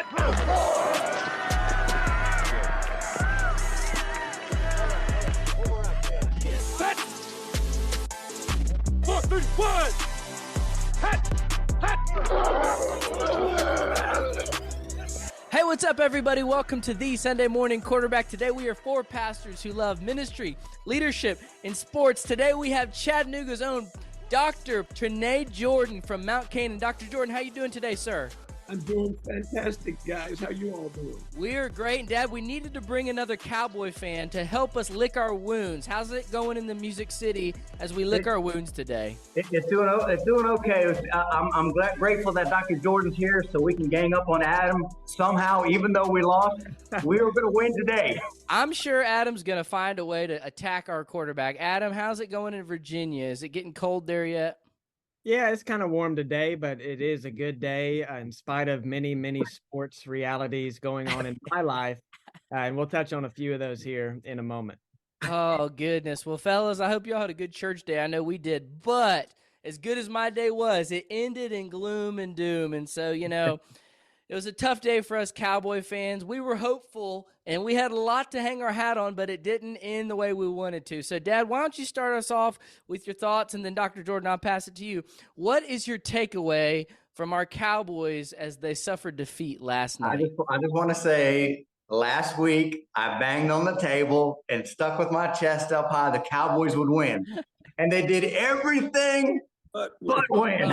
Set. 4, 3, 1. Hey, what's up, everybody? Welcome to the Sunday Morning Quarterback. Today we are four pastors who love ministry, leadership, and sports. Today we have Chattanooga's own Dr.Ternae Jordan from Mount Canaan. Dr. Jordan, how you doing today, sir? I'm doing fantastic, guys. How you all doing? We're great. Dad, we needed to bring another Cowboy fan to help us lick our wounds. How's it going in the Music City as we lick our wounds today? It's doing okay. I'm grateful that Dr. Jordan's here so we can gang up on Adam somehow. Even though we lost, we were going to win today. I'm sure Adam's going to find a way to attack our quarterback. Adam, how's it going in Virginia? Is it getting cold there yet? Yeah, it's kind of warm today, but it is a good day in spite of many sports realities going on in my life. And we'll touch on a few of those here in a moment. Oh, goodness. Well, fellas, I hope y'all had a good church day. I know we did. But as good as my day was, it ended in gloom and doom. And so, it was a tough day for us Cowboy fans. We were hopeful, and we had a lot to hang our hat on, but it didn't end the way we wanted to. So, Dad, why don't you start us off with your thoughts, and then Dr. Jordan, I'll pass it to you. What is your takeaway from our Cowboys as they suffered defeat last night? I just want to say, last week, I banged on the table and stuck with my chest up high the Cowboys would win. And they did everything but win.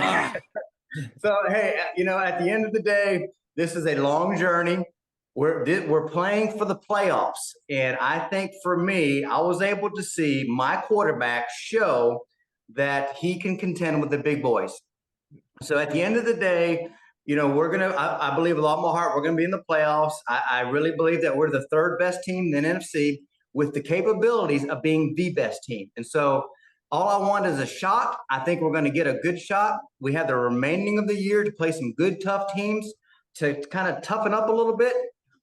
So, hey, at the end of the day, this is a long journey. We're playing for the playoffs. And I think for me, I was able to see my quarterback show that he can contend with the big boys. So at the end of the day, I believe a lot more heart, we're going to be in the playoffs. I really believe that we're the third best team in the NFC with the capabilities of being the best team. And so all I want is a shot. I think we're going to get a good shot. We have the remaining of the year to play some good, tough teams to kind of toughen up a little bit,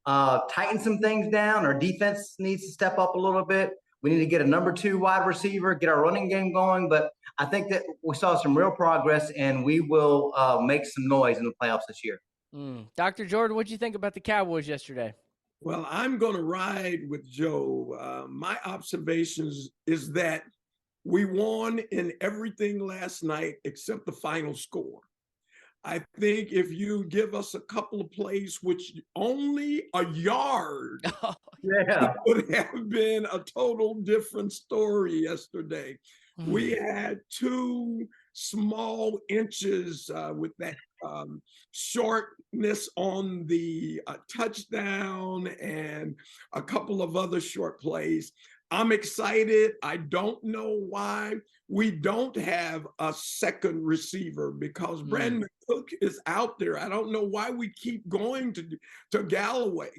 tighten some things down. Our defense needs to step up a little bit. We need to get a number 2 wide receiver, get our running game going. But I think that we saw some real progress, and we will make some noise in the playoffs this year. Dr. Jordan, what did you think about the Cowboys yesterday? Well, I'm going to ride with Joe. My observations is that we won in everything last night except the final score. I think if you give us a couple of plays, which only a yard, it would have been a total different story yesterday. We had 2 small inches with that shortness on the touchdown and a couple of other short plays. I'm excited. I don't know why we don't have a second receiver because Brandon Cook is out there. I don't know why we keep going to Galloway.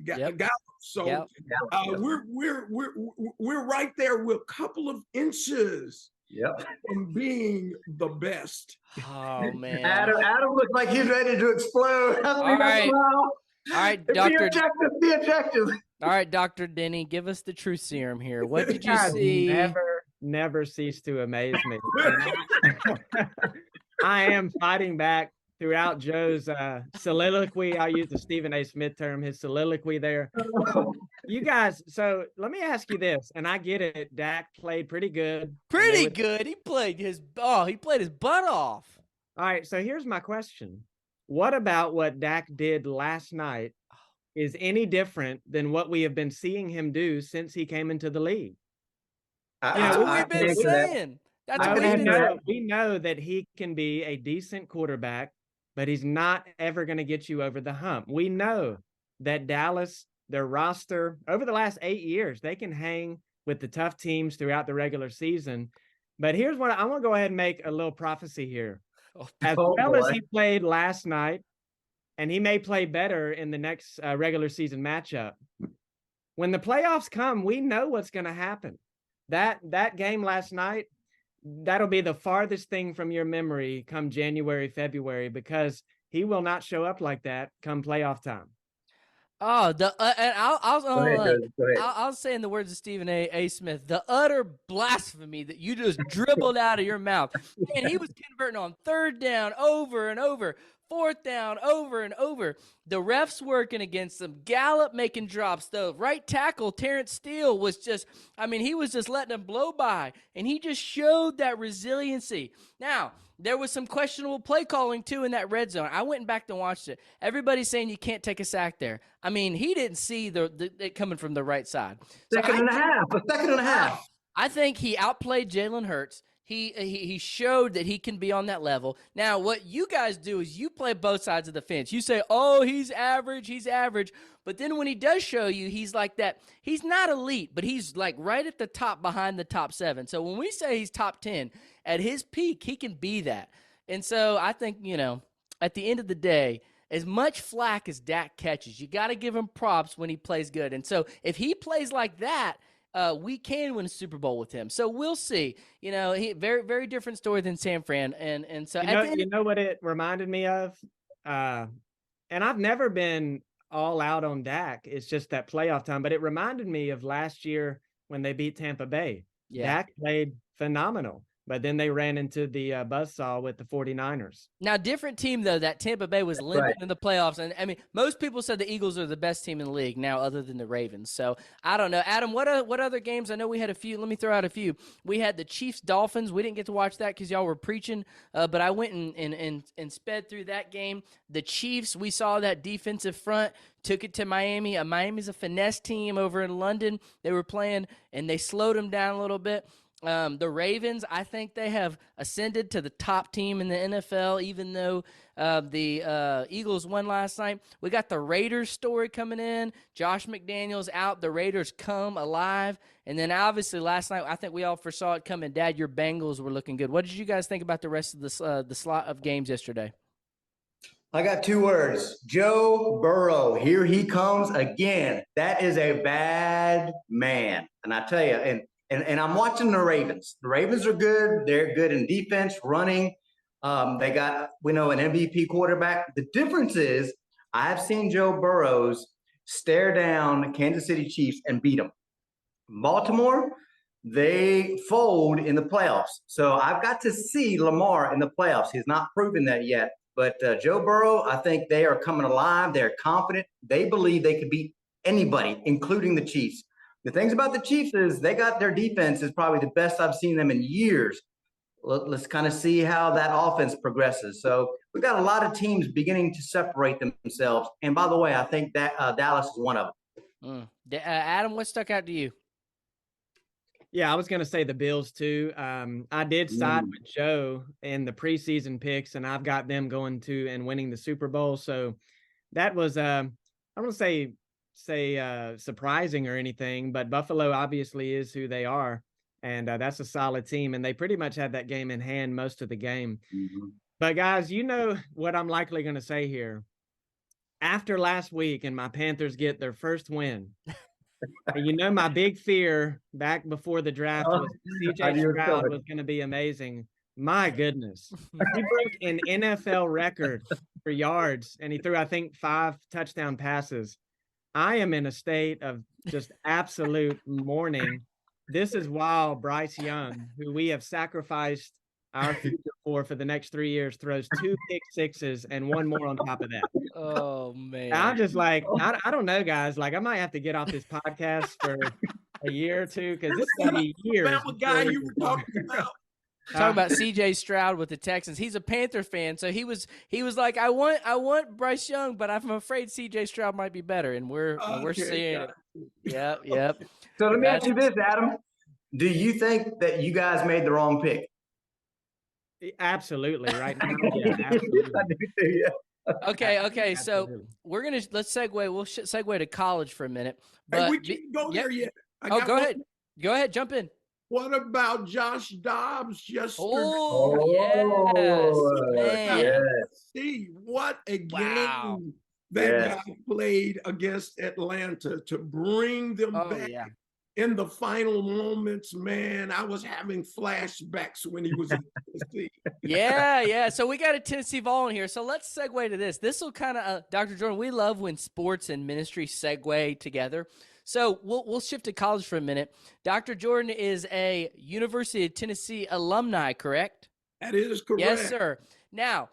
So we're right there. We're a couple of inches from being the best. Oh man, Adam looks like he's ready to explode. All right, Doctor. Be objective. All right, Dr. Denny, give us the truth serum here. What did you see? Never cease to amaze me. I am fighting back throughout Joe's soliloquy. I'll use the Stephen A. Smith term, his soliloquy there. You guys, so let me ask you this, and I get it. Dak played pretty good. Pretty good. He played his butt off. All right, so here's my question. What about what Dak did last night is any different than what we have been seeing him do since he came into the league? That's what we've been saying. We know that he can be a decent quarterback, but he's not ever going to get you over the hump. We know that Dallas, their roster, over the last 8 years, they can hang with the tough teams throughout the regular season. But here's what I want to go ahead and make a little prophecy here. As as he played last night, and he may play better in the next regular season matchup. When the playoffs come, we know what's going to happen. That game last night, that'll be the farthest thing from your memory come January, February, because he will not show up like that come playoff time. Oh, and I'll say in the words of Stephen A. Smith, the utter blasphemy that you just dribbled out of your mouth. Man, he was converting on third down over and over. fourth down, over and over. The refs working against them. Gallup making drops, though. Right tackle, Terrence Steele, was just, he was just letting them blow by, and he just showed that resiliency. Now, there was some questionable play calling, too, in that red zone. I went back and watched it. Everybody's saying you can't take a sack there. He didn't see it coming from the right side. A second and a half. I think he outplayed Jalen Hurts. He showed that he can be on that level. Now, what you guys do is you play both sides of the fence. You say, oh, he's average. But then when he does show you, he's like that. He's not elite, but he's like right at the top behind the top 7. So when we say he's top 10, at his peak, he can be that. And so I think, at the end of the day, as much flack as Dak catches, you got to give him props when he plays good. And so if he plays like that, we can win a Super Bowl with him. So we'll see. He very, very different story than San Fran. And so you know what it reminded me of? And I've never been all out on Dak. It's just that playoff time. But it reminded me of last year when they beat Tampa Bay. Yeah. Dak played phenomenal. But then they ran into the buzzsaw with the 49ers. Now, different team, though. That Tampa Bay was limping in the playoffs. And, most people said the Eagles are the best team in the league now other than the Ravens. So, I don't know. Adam, what other games? I know we had a few. Let me throw out a few. We had the Chiefs-Dolphins. We didn't get to watch that because y'all were preaching. But I went and sped through that game. The Chiefs, we saw that defensive front, took it to Miami. Miami's a finesse team over in London. They were playing, and they slowed them down a little bit. The Ravens, I think they have ascended to the top team in the NFL, even though the Eagles won last night. We got the Raiders story coming in. Josh McDaniels out. The Raiders come alive. And then obviously last night, I think we all foresaw it coming. Dad, your Bengals were looking good. What did you guys think about the rest of the slot of games yesterday? I got 2 words. Joe Burrow. Here he comes again. That is a bad man. And I tell you, and I'm watching the Ravens. The Ravens are good. They're good in defense, running. They got, an MVP quarterback. The difference is I've seen Joe Burrows stare down Kansas City Chiefs and beat them. Baltimore, they fold in the playoffs. So I've got to see Lamar in the playoffs. He's not proven that yet. But Joe Burrow, I think they are coming alive. They're confident. They believe they could beat anybody, including the Chiefs. The things about the Chiefs is they got their defense is probably the best I've seen them in years. Let's kind of see how that offense progresses. So we've got a lot of teams beginning to separate themselves. And by the way, I think that Dallas is one of them. Adam, what stuck out to you? Yeah, I was going to say the Bills too. I did side with Joe in the preseason picks, and I've got them going to and winning the Super Bowl. So that was, I don't want to say surprising or anything, but Buffalo obviously is who they are, and that's a solid team, and they pretty much had that game in hand most of the game. But guys, you know what I'm likely going to say here. After last week and my Panthers get their first win, and my big fear back before the draft was CJ Stroud was going to be amazing. My goodness. He broke an NFL record for yards, and he threw, I think, 5 touchdown passes. I am in a state of just absolute mourning. This is while Bryce Young, who we have sacrificed our future for the next 3 years, throws 2 pick sixes and 1 more on top of that. Oh, man. I'm just like, I don't know, guys. Like, I might have to get off this podcast for a year or 2 because this is going to be years. That guy you were talking about. Talking about CJ Stroud with the Texans. He's a Panther fan, so he was like, I want Bryce Young, but I'm afraid CJ Stroud might be better, and we're seeing it. Yep. So let me ask you this, Adam. Do you think that you guys made the wrong pick? Absolutely, right now. Yeah, absolutely. I do too, yeah. Okay. So let's segue. We'll segue to college for a minute. But hey, we can't go there yet. Go ahead. Go ahead. Jump in. What about Josh Dobbs yesterday? Oh, yes. Man. See, what a game that guy played against Atlanta to bring them back in the final moments. Man, I was having flashbacks when he was in Tennessee. Yeah. So we got a Tennessee Vol in here. So let's segue to this. This will kind of, Dr. Jordan, we love when sports and ministry segue together. So we'll shift to college for a minute. Dr. Jordan is a University of Tennessee alumni, correct? That is correct. Yes, sir. Now,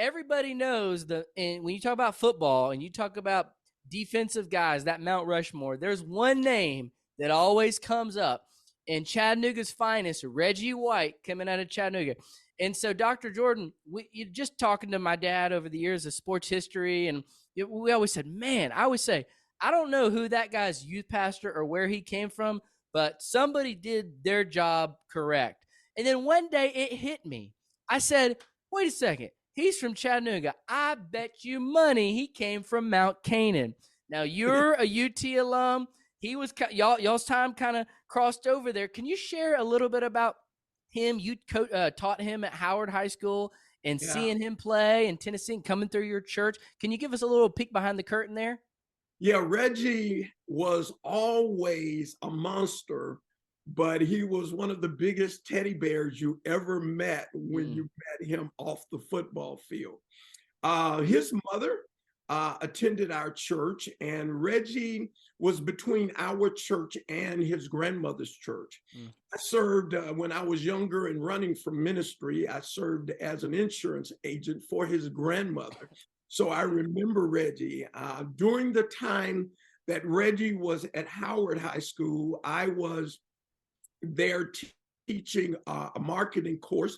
everybody knows and when you talk about football and you talk about defensive guys, that Mount Rushmore, there's one name that always comes up, and Chattanooga's finest, Reggie White, coming out of Chattanooga. And so, Dr. Jordan, you just talking to my dad over the years of sports history, and we always said, man, I always say, I don't know who that guy's youth pastor or where he came from, but somebody did their job correct. And then one day it hit me. I said, wait a second. He's from Chattanooga. I bet you money he came from Mount Canaan. Now, you're a UT alum. He was y'all's time kind of crossed over there. Can you share a little bit about him? You taught him at Howard High School, and seeing him play in Tennessee and coming through your church. Can you give us a little peek behind the curtain there? Yeah, Reggie was always a monster, but he was one of the biggest teddy bears you ever met when you met him off the football field. His mother attended our church, and Reggie was between our church and his grandmother's church. I served when I was younger and running for ministry. I served as an insurance agent for his grandmother. So I remember Reggie. During the time that Reggie was at Howard High School, I was there teaching a marketing course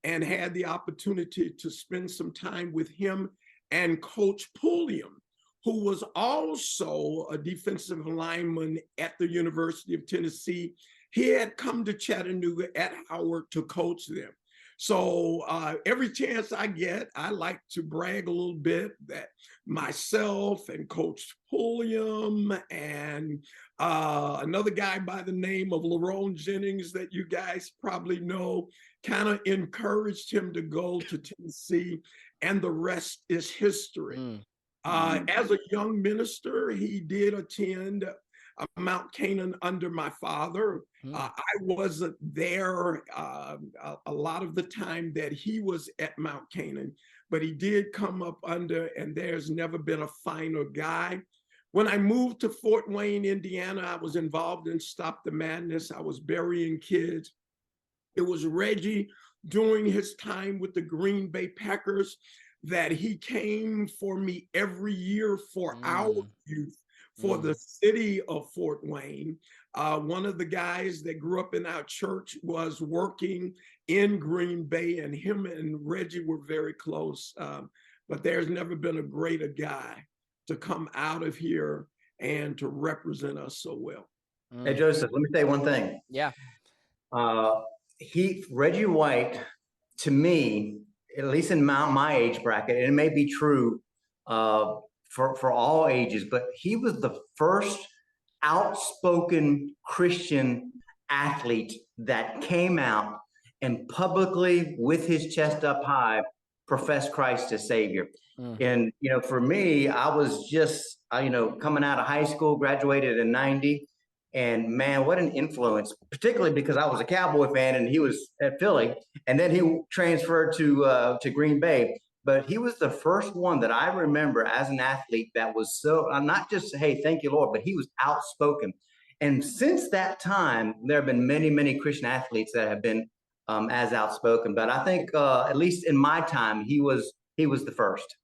and had the opportunity to spend some time with him and Coach Pulliam, who was also a defensive lineman at the University of Tennessee. He had come to Chattanooga at Howard to coach them. So every chance I get, I like to brag a little bit that myself and Coach Pulliam and another guy by the name of Lerone Jennings that you guys probably know kind of encouraged him to go to Tennessee, and the rest is history. As a young minister, he did attend Mount Canaan under my father. I wasn't there a lot of the time that he was at Mount Canaan, but he did come up under, and there's never been a finer guy. When I moved to Fort Wayne, Indiana, I was involved in Stop the Madness. I was burying kids. It was Reggie during his time with the Green Bay Packers that he came for me every year for our youth, for the city of Fort Wayne. One of the guys that grew up in our church was working in Green Bay, and him and Reggie were very close. But there's never been a greater guy to come out of here and to represent us so well. Hey, Joseph, let me say one thing. Yeah. Reggie White, to me, at least in my age bracket, and it may be true for all ages, but he was the first outspoken Christian athlete that came out and publicly, with his chest up high, professed Christ as Savior. And, for me, I was just, coming out of high school, graduated in 90. And man, what an influence, particularly because I was a Cowboy fan and he was at Philly, and then he transferred to Green Bay. But he was the first one that I remember as an athlete that was so, not just, hey, thank you, Lord, but he was outspoken. And since that time, there have been many, many Christian athletes that have been as outspoken. But I think, at least in my time, he was the first.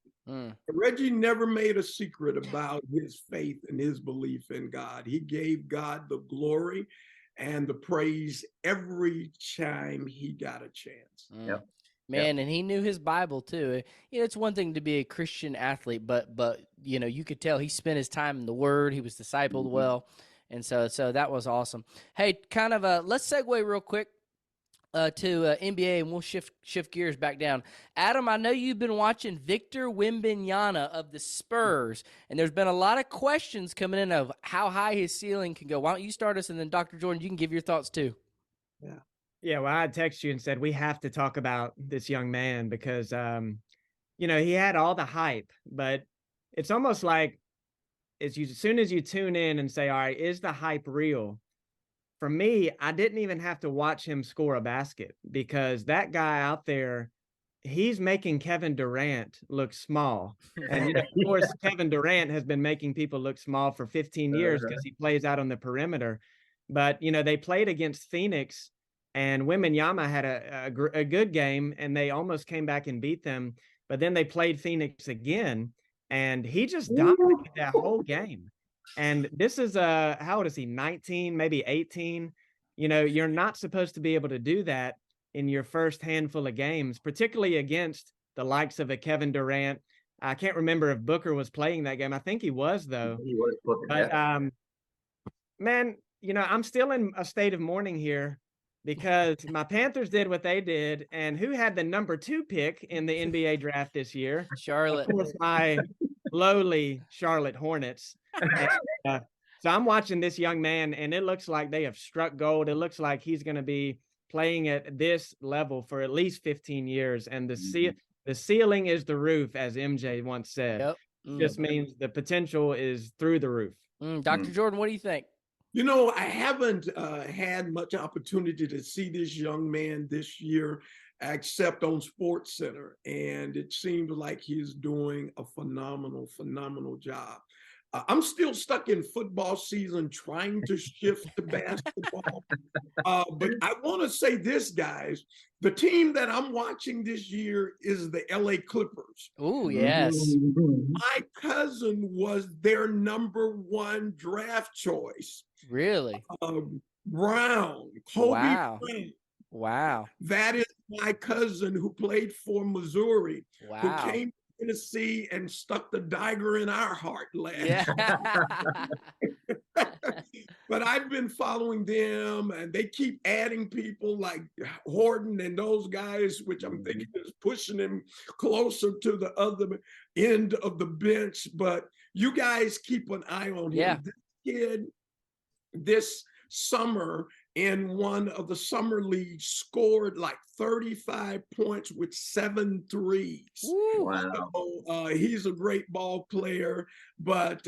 Reggie never made a secret about his faith and his belief in God. He gave God the glory and the praise every time he got a chance. Yep. Man, and he knew his Bible too. It's one thing to be a Christian athlete, but you could tell he spent his time in the Word. He was discipled well, and so that was awesome. Hey, kind of let's segue real quick to NBA, and we'll shift gears back down. Adam, I know you've been watching Victor Wembanyama of the Spurs, and there's been a lot of questions coming in of how high his ceiling can go. Why don't you start us, and then Dr. Jordan, you can give your thoughts too. Yeah, well, I texted you and said we have to talk about this young man because, he had all the hype, but it's almost like as soon as you tune in and say, all right, is the hype real? For me, I didn't even have to watch him score a basket because that guy out there, he's making Kevin Durant look small. And, of course, Kevin Durant has been making people look small for 15 years because he plays out on the perimeter. But, they played against Phoenix, and Wembanyama had a good game, and they almost came back and beat them. but then they played Phoenix again, and he just dominated that whole game. And this is how old is he? 19, maybe 18. You know, you're not supposed to be able to do that in your first handful of games, particularly against the likes of a Kevin Durant. I can't remember if Booker was playing that game. I think he was, though. He was Booker, But man, you know, I'm still in a state of mourning here because my Panthers did what they did, and who had the number 2 pick in the NBA draft this year? Charlotte. Of course, my lowly Charlotte Hornets. And, so I'm watching this young man, and it looks like they have struck gold. It looks like he's going to be playing at this level for at least 15 years. And the ceiling is the roof, as MJ once said. Yep. Just means the potential is through the roof. Dr. Jordan, what do you think? You know, I haven't had much opportunity to see this young man this year, except on Sports Center, and it seems like he's doing a phenomenal job. I'm still stuck in football season trying to shift to basketball. But I want to say this, guys. The team that I'm watching this year is the LA Clippers. Oh, yes. My cousin was their number 1 draft choice. Really? Brown, Kobe Wow. Bryant. Wow. That is my cousin who played for Missouri, Wow. who came to Tennessee and stuck the dagger in our heart last. Yeah. But I've been following them, and they keep adding people like Horton and those guys, which I'm thinking is pushing him closer to the other end of the bench. But you guys keep an eye on him. Yeah. This kid, this summer in one of the summer leagues, scored like 35 points with 7 threes. Woo. Wow. So, he's a great ball player, but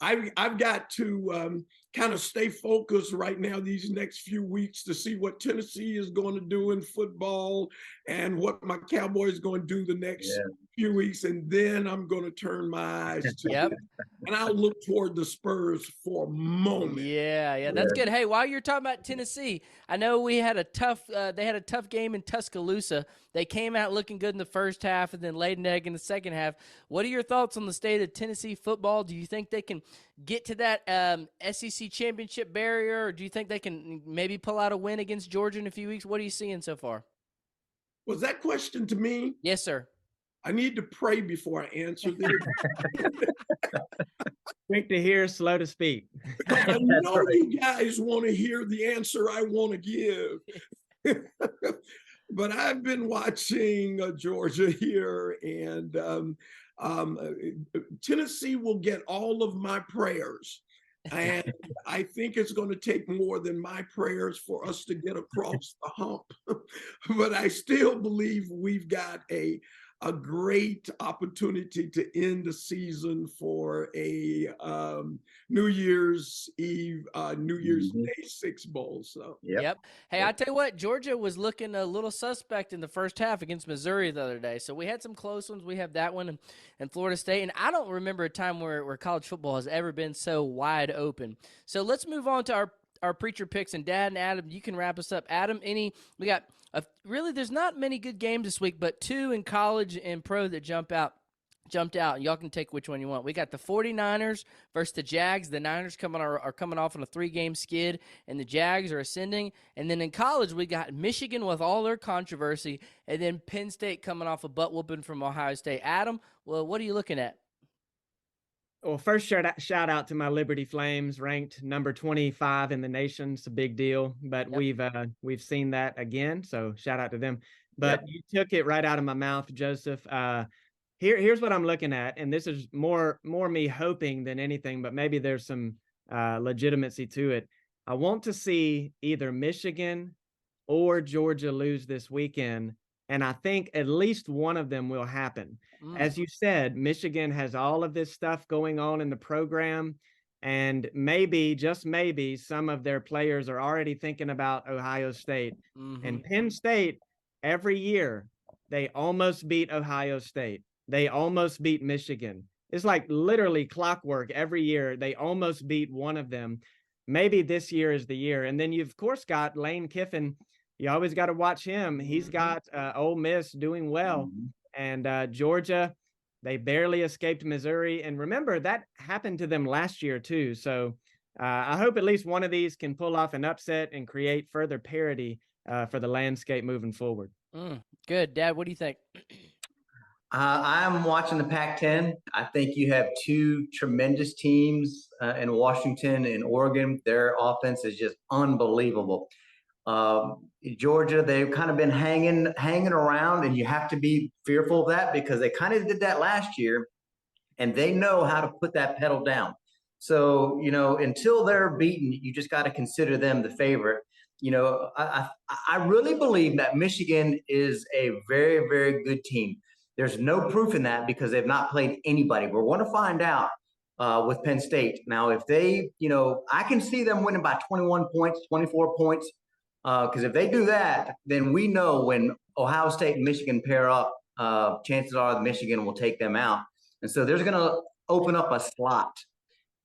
I've got to kind of stay focused right now these next few weeks to see what Tennessee is going to do in football and what my Cowboys going to do the next few weeks, and then I'm going to turn my eyes to Yep. and I'll look toward the Spurs for a moment. Yeah, that's good. Hey, while you're talking about Tennessee, I know we had a tough they had a tough game in Tuscaloosa. They came out looking good in the first half and then laid an egg in the second half. What are your thoughts on the state of Tennessee football? Do you think they can get to that SEC championship barrier, or do you think they can maybe pull out a win against Georgia in a few weeks? What are you seeing so far? Was that question to me? Yes, sir. I need to pray before I answer this. Quick to hear, slow to speak. I know you guys want to hear the answer I want to give. But I've been watching Georgia here, and Tennessee will get all of my prayers. And I think it's going to take more than my prayers for us to get across the hump. But I still believe we've got a great opportunity to end the season for a New Year's Eve, New Year's Day 6 Bowl. So Yep. Hey, I tell you what, Georgia was looking a little suspect in the first half against Missouri the other day. So we had some close ones. We have that one and Florida State. And I don't remember a time where college football has ever been so wide open. So let's move on to our preacher picks. And Dad and Adam, you can wrap us up. Adam, we got really, there's not many good games this week, but 2 in college and pro that jumped out. Y'all can take which one you want. We got the 49ers versus the Jags. The Niners are coming off on a 3-game skid, and the Jags are ascending. And then in college, we got Michigan with all their controversy, and then Penn State coming off a butt whooping from Ohio State. Adam, well, what are you looking at? Well, first shout out to my Liberty Flames, ranked number 25 in the nation. It's a big deal, but we've seen that again, so shout out to them. But you took it right out of my mouth, Joseph. Here's what I'm looking at, and this is more me hoping than anything, but maybe there's some legitimacy to it. I want to see either Michigan or Georgia lose this weekend, and I think at least one of them will happen. As you said, Michigan has all of this stuff going on in the program, and maybe, just maybe, some of their players are already thinking about Ohio State. And Penn State, every year, they almost beat Ohio State. They almost beat Michigan. It's like literally clockwork. Every year, they almost beat one of them. Maybe this year is the year. And then you've, of course, got Lane Kiffin. You always got to watch him. He's got Ole Miss doing well. And Georgia, they barely escaped Missouri. And remember, that happened to them last year, too. So I hope at least one of these can pull off an upset and create further parity for the landscape moving forward. Good. Dad, what do you think? I'm watching the Pac-10. I think you have two tremendous teams in Washington and Oregon. Their offense is just unbelievable. Georgia, they've kind of been hanging around, and you have to be fearful of that because they kind of did that last year, and they know how to put that pedal down. So, until they're beaten, you just got to consider them the favorite. I really believe that Michigan is a very, very good team. There's no proof in that because they've not played anybody. We're going to find out with Penn State. Now, if they, I can see them winning by 21 points, 24 points, because if they do that, then we know when Ohio State and Michigan pair up, chances are Michigan will take them out. And so there's going to open up a slot.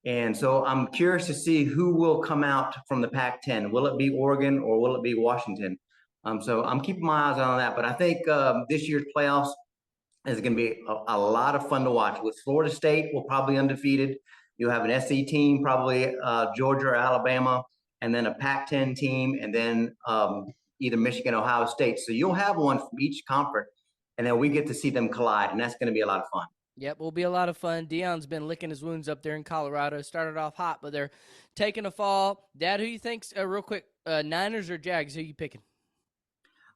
And so I'm curious to see who will come out from the Pac-10. Will it be Oregon or will it be Washington? So I'm keeping my eyes on that. But I think this year's playoffs is going to be a lot of fun to watch. With Florida State, will probably undefeated. You'll have an SC team, probably Georgia or Alabama, and then a Pac-10 team, and then either Michigan or Ohio State. So you'll have one from each conference, and then we get to see them collide, and that's going to be a lot of fun. Yep, will be a lot of fun. Deion's been licking his wounds up there in Colorado. Started off hot, but they're taking a fall. Dad, who you think's real quick? Niners or Jags? Who you picking?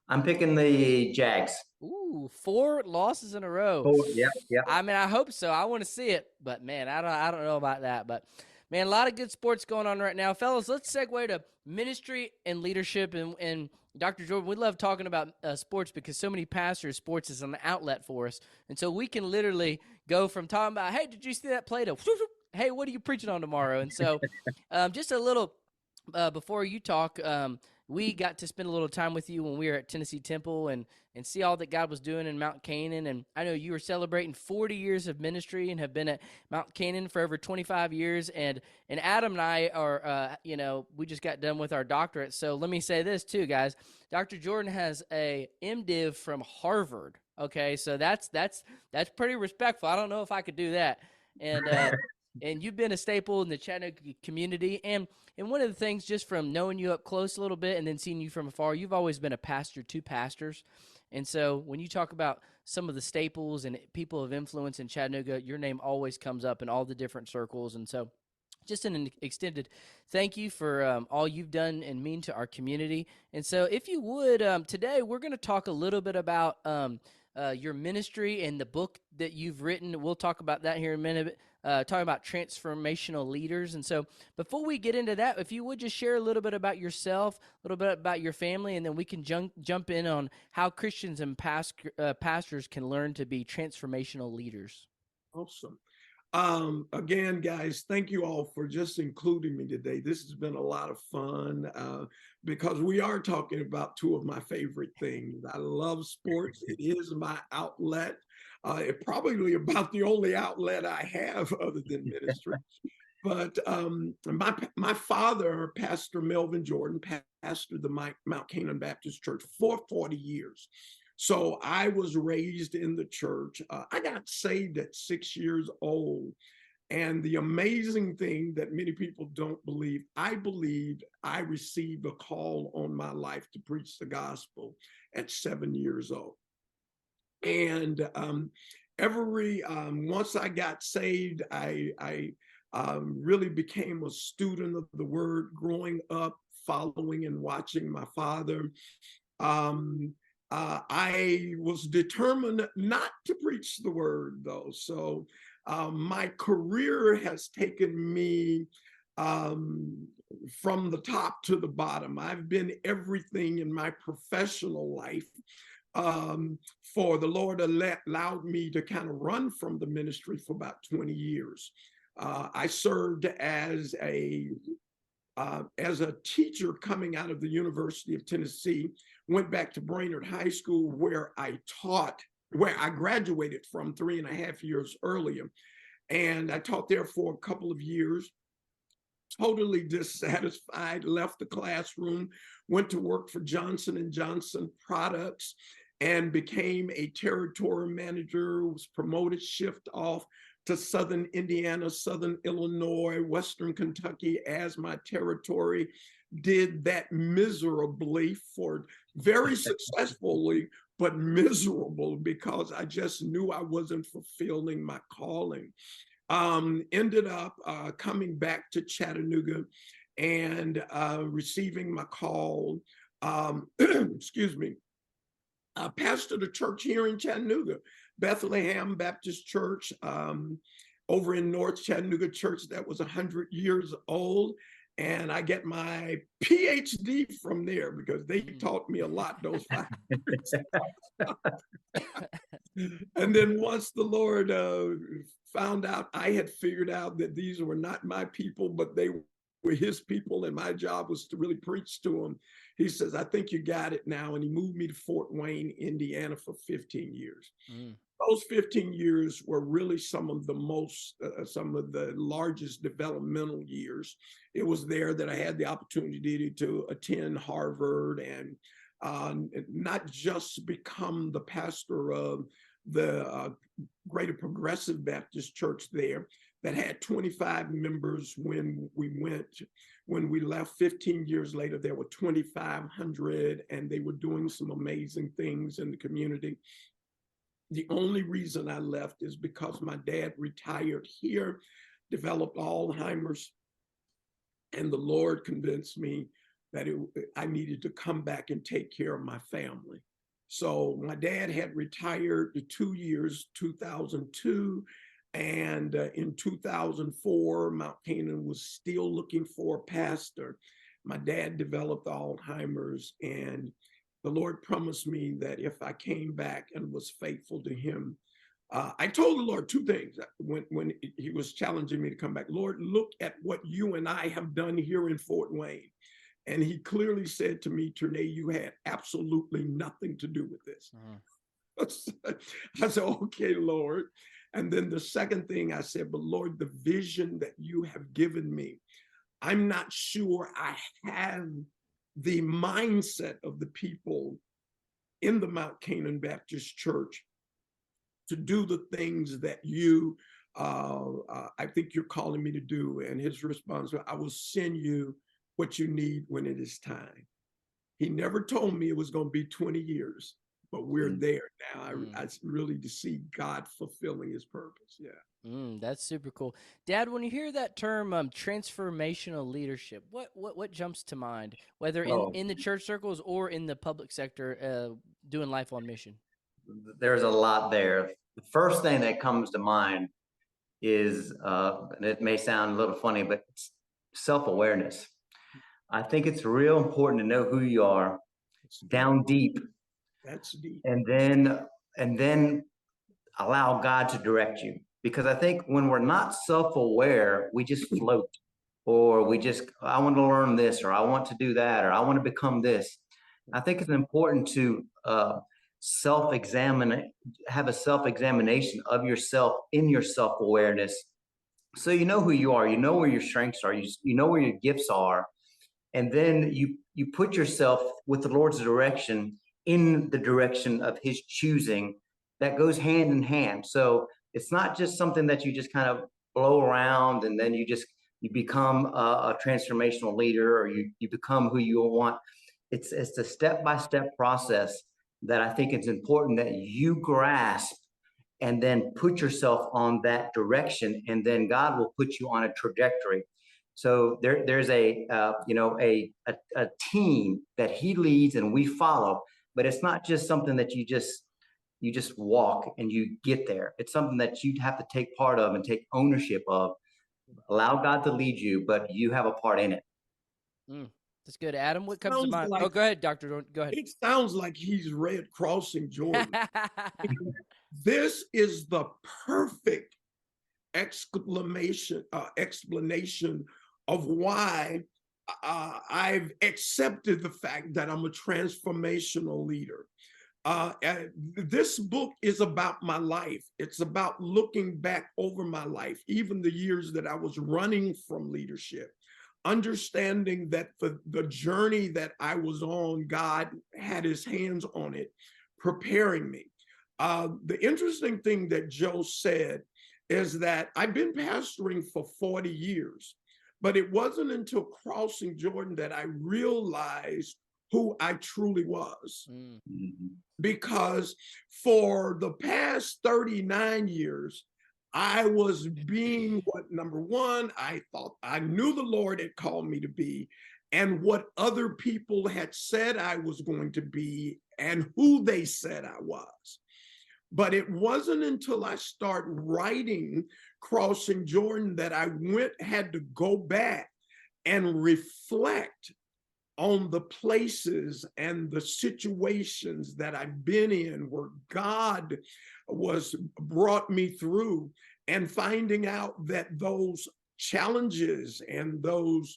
I'm picking the Jags. Ooh, 4 losses in a row. Yep. I mean, I hope so. I want to see it, but man, I don't know about that. But man, a lot of good sports going on right now, fellas. Let's segue to ministry and leadership. And Dr. Jordan, we love talking about sports because so many pastors, sports is an outlet for us, and so we can literally go from talking about, hey, did you see that play, to hey, what are you preaching on tomorrow? And so, just a little before you talk. We got to spend a little time with you when we were at Tennessee Temple and see all that God was doing in Mount Canaan. And I know you were celebrating 40 years of ministry and have been at Mount Canaan for over 25 years. And Adam and I are, we just got done with our doctorate. So let me say this too, guys. Dr. Jordan has a MDiv from Harvard. Okay, so that's pretty respectful. I don't know if I could do that. And and you've been a staple in the Chattanooga community. And one of the things, just from knowing you up close a little bit and then seeing you from afar, you've always been a pastor to pastors. And so when you talk about some of the staples and people of influence in Chattanooga, your name always comes up in all the different circles. And so just an extended thank you for all you've done and mean to our community. And so if you would, today we're going to talk a little bit about your ministry and the book that you've written. We'll talk about that here in a minute. Talking about transformational leaders. And so before we get into that, if you would just share a little bit about yourself, a little bit about your family, and then we can jump in on how Christians and pastors can learn to be transformational leaders. Awesome. Again, guys, thank you all for just including me today. This has been a lot of fun because we are talking about two of my favorite things. I love sports. It is my outlet. It's probably about the only outlet I have other than ministry. But my father, Pastor Melvin Jordan, pastored the Mount Canaan Baptist Church for 40 years. So I was raised in the church. I got saved at 6 years old. And the amazing thing that many people don't believe, I believed I received a call on my life to preach the gospel at 7 years old. And once I got saved, I really became a student of the word, growing up, following and watching my father. I was determined not to preach the word, though. So my career has taken me from the top to the bottom. I've been everything in my professional life. For the Lord allowed me to kind of run from the ministry for about 20 years. I served as a teacher coming out of the University of Tennessee, went back to Brainerd High School where I graduated from 3.5 years earlier. And I taught there for a couple of years, totally dissatisfied, left the classroom, went to work for Johnson & Johnson Products. and became a territory manager, was promoted, shift off to Southern Indiana, Southern Illinois, Western Kentucky as my territory. Did that miserably for very successfully, but miserable because I just knew I wasn't fulfilling my calling. Ended up coming back to Chattanooga and receiving my call. Excuse me. I pastored a church here in Chattanooga, Bethlehem Baptist Church, over in North Chattanooga Church that was 100 years old. And I get my PhD from there because they taught me a lot those 5 years. And then once the Lord found out, I had figured out that these were not my people, but they were his people, and my job was to really preach to them. He says, I think you got it now. And he moved me to Fort Wayne, Indiana for 15 years. Those 15 years were really some of the largest developmental years. It was there that I had the opportunity to attend Harvard and not just become the pastor of the Greater Progressive Baptist Church there that had 25 members when we left. 15 years later, there were 2,500, and they were doing some amazing things in the community. The only reason I left is because my dad retired here, developed Alzheimer's, and the Lord convinced me that I needed to come back and take care of my family. So my dad had retired 2 years, 2002, and in 2004, Mount Canaan was still looking for a pastor. My dad developed Alzheimer's, and the Lord promised me that if I came back and was faithful to him, I told the Lord 2 things when he was challenging me to come back. Lord, look at what you and I have done here in Fort Wayne. And he clearly said to me, Ternae, you had absolutely nothing to do with this. I said, okay, Lord. And then the second thing I said, but Lord, the vision that you have given me, I'm not sure I have the mindset of the people in the Mount Canaan Baptist Church to do the things that you, I think you're calling me to do. And his response was, I will send you what you need when it is time. He never told me it was going to be 20 years, but we're there now. I really to see God fulfilling his purpose. Yeah. That's super cool. Dad, when you hear that term transformational leadership, what jumps to mind, whether in the church circles or in the public sector doing life on mission? There's a lot there. The first thing that comes to mind is, and it may sound a little funny, but it's self-awareness. I think it's real important to know who you are down deep. That's deep. And then allow God to direct you. Because I think when we're not self-aware, we just float, or I want to learn this, or I want to do that, or I want to become this. I think it's important to self-examine, have a self-examination of yourself in your self-awareness. So you know who you are, you know where your strengths are, you know where your gifts are. And then you put yourself with the Lord's direction in the direction of his choosing that goes hand in hand. So it's not just something that you just kind of blow around and then you become a transformational leader, or you become who you want. It's a step-by-step process that I think it's important that you grasp and then put yourself on that direction, and then God will put you on a trajectory. So there's a team that he leads and we follow, but it's not just something that you just walk and you get there. It's something that you have to take part of and take ownership of. Allow God to lead you, but you have a part in it. That's good. Adam, what comes to mind? Go ahead, Doctor. Go ahead. It sounds like he's read Crossing Jordan. This is the perfect explanation of why I've accepted the fact that I'm a transformational leader. This book is about my life. It's about looking back over my life, even the years that I was running from leadership, understanding that for the journey that I was on, God had his hands on it, preparing me. The interesting thing that Joe said is that I've been pastoring for 40 years, but it wasn't until crossing Jordan that I realized who I truly was. Because for the past 39 years, I was being what, number one, I thought I knew the Lord had called me to be, and what other people had said I was going to be, and who they said I was. But it wasn't until I started writing Crossing Jordan that I had to go back and reflect on the places and the situations that I've been in where God brought me through, and finding out that those challenges and those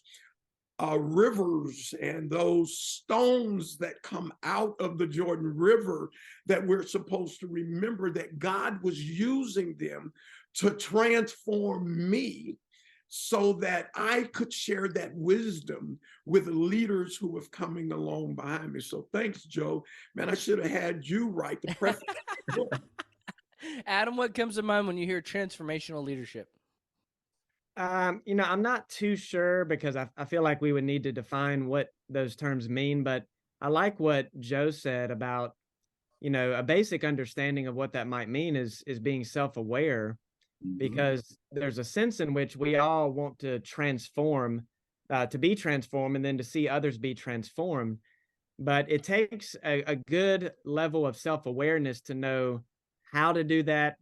rivers and those stones that come out of the Jordan River, that we're supposed to remember that God was using them to transform me so that I could share that wisdom with leaders who have coming along behind me. So thanks, Joe. Man, I should have had you write the preface. Adam, what comes to mind when you hear transformational leadership? I'm not too sure, because I feel like we would need to define what those terms mean, but I like what Joe said about, a basic understanding of what that might mean is being self-aware, because there's a sense in which we all want to transform, to be transformed, and then to see others be transformed. But it takes a good level of self-awareness to know how to do that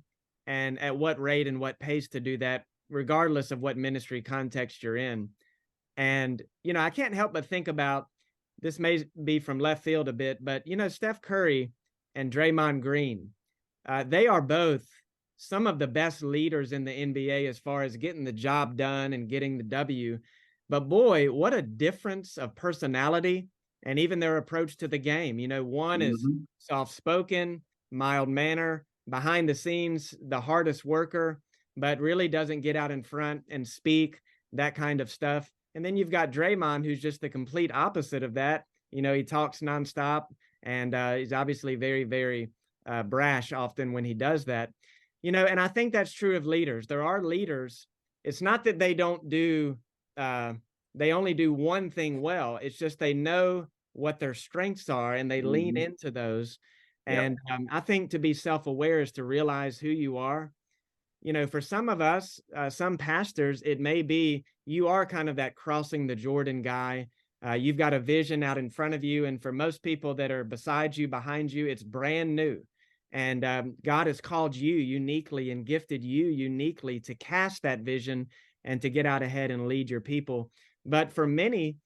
and at what rate and what pace to do that, regardless of what ministry context you're in. And, I can't help but think about, this may be from left field a bit, but, Steph Curry and Draymond Green, they are both some of the best leaders in the NBA as far as getting the job done and getting the W. But boy, what a difference of personality and even their approach to the game. One is soft-spoken, mild manner, behind the scenes, the hardest worker, but really doesn't get out in front and speak, that kind of stuff. And then you've got Draymond, who's just the complete opposite of that. He talks nonstop, and he's obviously very, very brash often when he does that. And I think that's true of leaders. There are leaders. It's not that they don't do, they only do one thing well. It's just they know what their strengths are, and they lean into those. And I think to be self-aware is to realize who you are. For some of us, some pastors, it may be you are kind of that crossing the Jordan guy. You've got a vision out in front of you. And for most people that are beside you, behind you, it's brand new. And God has called you uniquely and gifted you uniquely to cast that vision and to get out ahead and lead your people. But for many,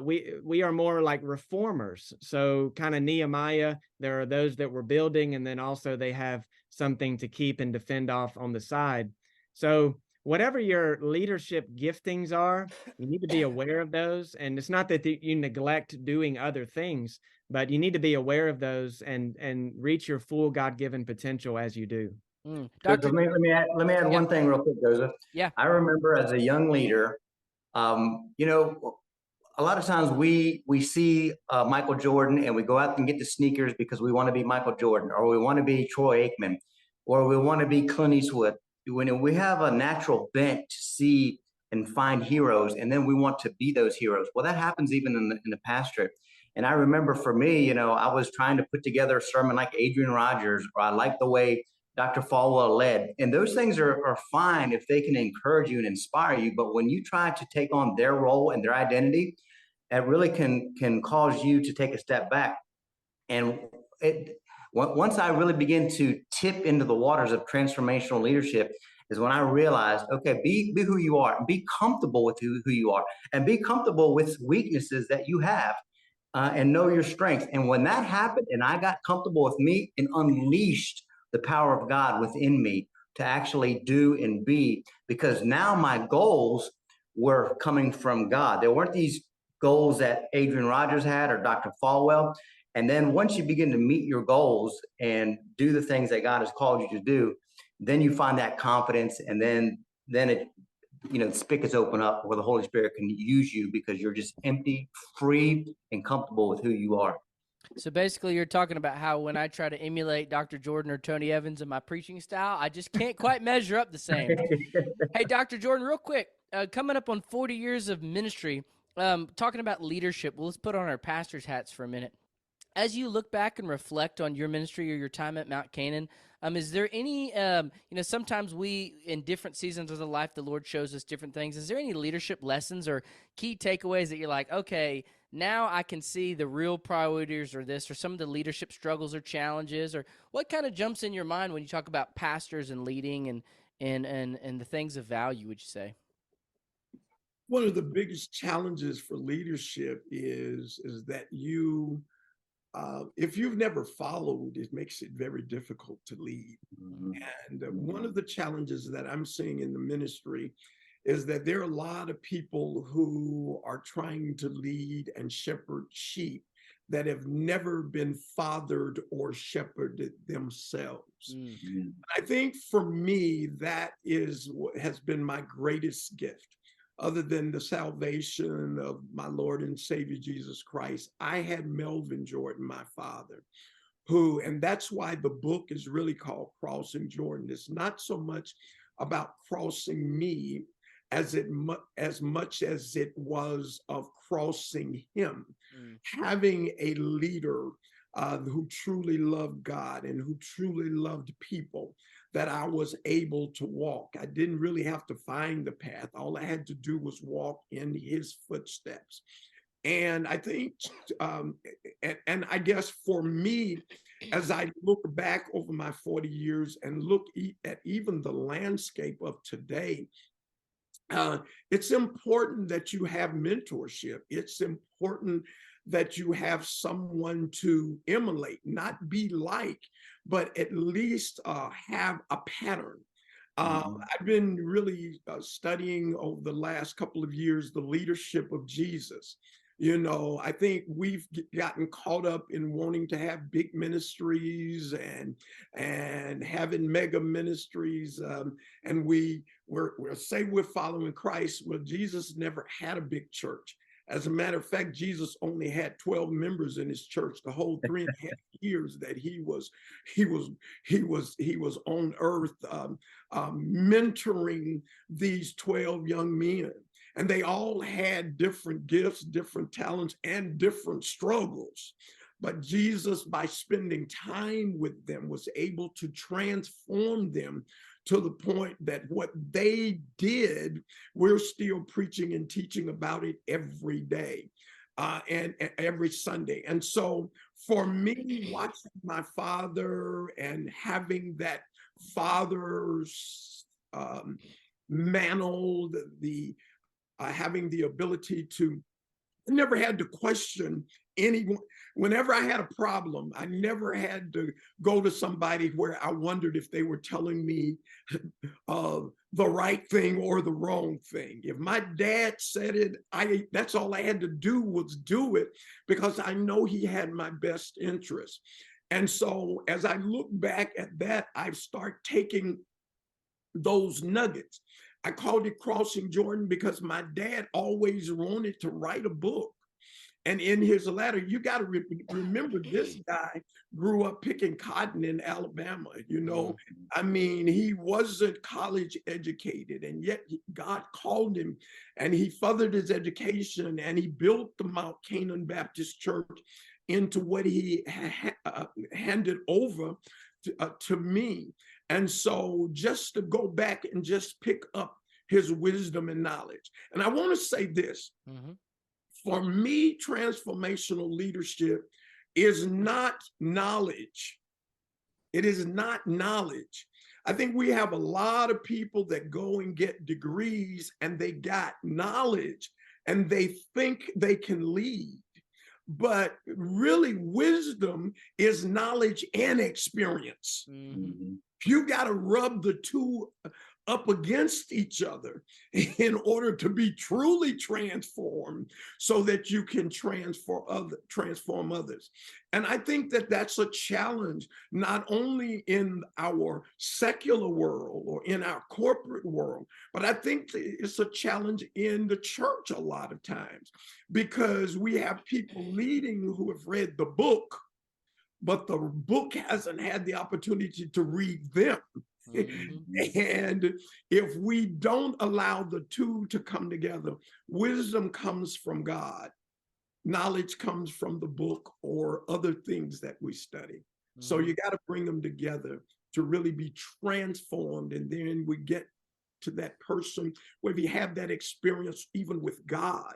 we are more like reformers. So kind of Nehemiah, there are those that were building, and then also they have something to keep and defend off on the side. So whatever your leadership giftings are, you need to be aware of those. And it's not that you neglect doing other things, but you need to be aware of those and reach your full God-given potential as you do. Let me add one thing real quick, Joseph. Yeah. I remember as a young leader, a lot of times we see Michael Jordan and we go out and get the sneakers because we want to be Michael Jordan, or we want to be Troy Aikman, or we want to be Clint Eastwood. When we have a natural bent to see and find heroes, and then we want to be those heroes. Well, that happens even in the pastorate. And I remember for me, I was trying to put together a sermon like Adrian Rogers, or I like the way Dr. Falwell led. And those things are fine if they can encourage you and inspire you. But when you try to take on their role and their identity, that really can cause you to take a step back. And once I really begin to tip into the waters of transformational leadership is when I realized, okay, be who you are, and be comfortable with who you are, and be comfortable with weaknesses that you have, and know your strengths. And when that happened and I got comfortable with me and unleashed the power of God within me to actually do and be, because now my goals were coming from God. There weren't these goals that Adrian Rogers had or Dr. Falwell. And then once you begin to meet your goals and do the things that God has called you to do, then you find that confidence, and then it, the spigots open up where the Holy Spirit can use you because you're just empty, free, and comfortable with who you are. So basically, you're talking about how when I try to emulate Dr. Jordan or Tony Evans in my preaching style, I just can't quite measure up the same. Hey, Dr. Jordan, real quick, coming up on 40 years of ministry, talking about leadership, well, let's put on our pastor's hats for a minute. As you look back and reflect on your ministry or your time at Mount Canaan, is there any, sometimes we, in different seasons of the life, the Lord shows us different things. Is there any leadership lessons or key takeaways that you're like, okay, now I can see the real priorities or this, or some of the leadership struggles or challenges, or what kind of jumps in your mind when you talk about pastors and leading and the things of value, would you say? One of the biggest challenges for leadership is that if you've never followed, it makes it very difficult to lead. And one of the challenges that I'm seeing in the ministry is that there are a lot of people who are trying to lead and shepherd sheep that have never been fathered or shepherded themselves. I think for me, that is what has been my greatest gift. Other than the salvation of my Lord and Savior Jesus Christ, I had Melvin Jordan, my father, and that's why the book is really called Crossing Jordan. It's not so much about crossing me as much as it was of crossing him, having a leader who truly loved God and who truly loved people, that I was able to walk. I didn't really have to find the path. All I had to do was walk in his footsteps. And I think, and I guess for me, as I look back over my 40 years and look at even the landscape of today, it's important that you have mentorship. It's important that you have someone to emulate, not be like, but at least have a pattern. I've been really studying over the last couple of years the leadership of Jesus. I think we've gotten caught up in wanting to have big ministries and having mega ministries, and we're say we're following Christ. Well, Jesus never had a big church. As a matter of fact, Jesus only had 12 members in his church the whole 3.5 years that he was on earth, mentoring these 12 young men. And they all had different gifts, different talents, and different struggles. But Jesus, by spending time with them, was able to transform them to the point that what they did, we're still preaching and teaching about it every day and every Sunday. And so for me, watching my father and having that father's mantle, having the ability to, I never had to question anyone. Whenever I had a problem, I never had to go to somebody where I wondered if they were telling me the right thing or the wrong thing. If my dad said it, that's all I had to do was do it, because I know he had my best interest. And so as I look back at that, I start taking those nuggets. I called it Crossing Jordan because my dad always wanted to write a book. And in his letter, you got to remember, this guy grew up picking cotton in Alabama. I mean, he wasn't college educated, and yet God called him, and he furthered his education, and he built the Mount Canaan Baptist Church into what he handed over to me. And so just to go back and just pick up his wisdom and knowledge. And I want to say this. For me, transformational leadership is not knowledge. It is not knowledge. I think we have a lot of people that go and get degrees and they got knowledge and they think they can lead. But really, wisdom is knowledge and experience. You got to rub the two up against each other in order to be truly transformed so that you can transform others. And I think that that's a challenge, not only in our secular world or in our corporate world, but I think it's a challenge in the church a lot of times, because we have people leading who have read the book, but the book hasn't had the opportunity to read them. Mm-hmm. And if we don't allow the two to come together, wisdom comes from God, knowledge comes from the book or other things that we study. Mm-hmm. So you got to bring them together to really be transformed. And then we get to that person where we have that experience even with God.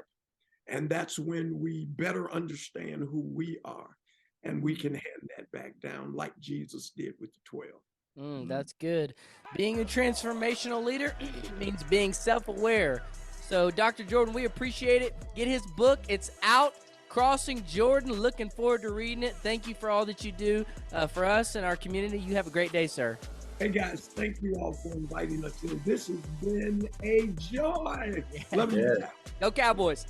And that's when we better understand who we are. And we can hand that back down like Jesus did with the 12. That's good. Being a transformational leader means being self-aware. So, Dr. Jordan, we appreciate it. Get his book. It's out, Crossing Jordan. Looking forward to reading it. Thank you for all that you do for us and our community. You have a great day, sir. Hey, guys, thank you all for inviting us in. This has been a joy. Love you. Go Cowboys.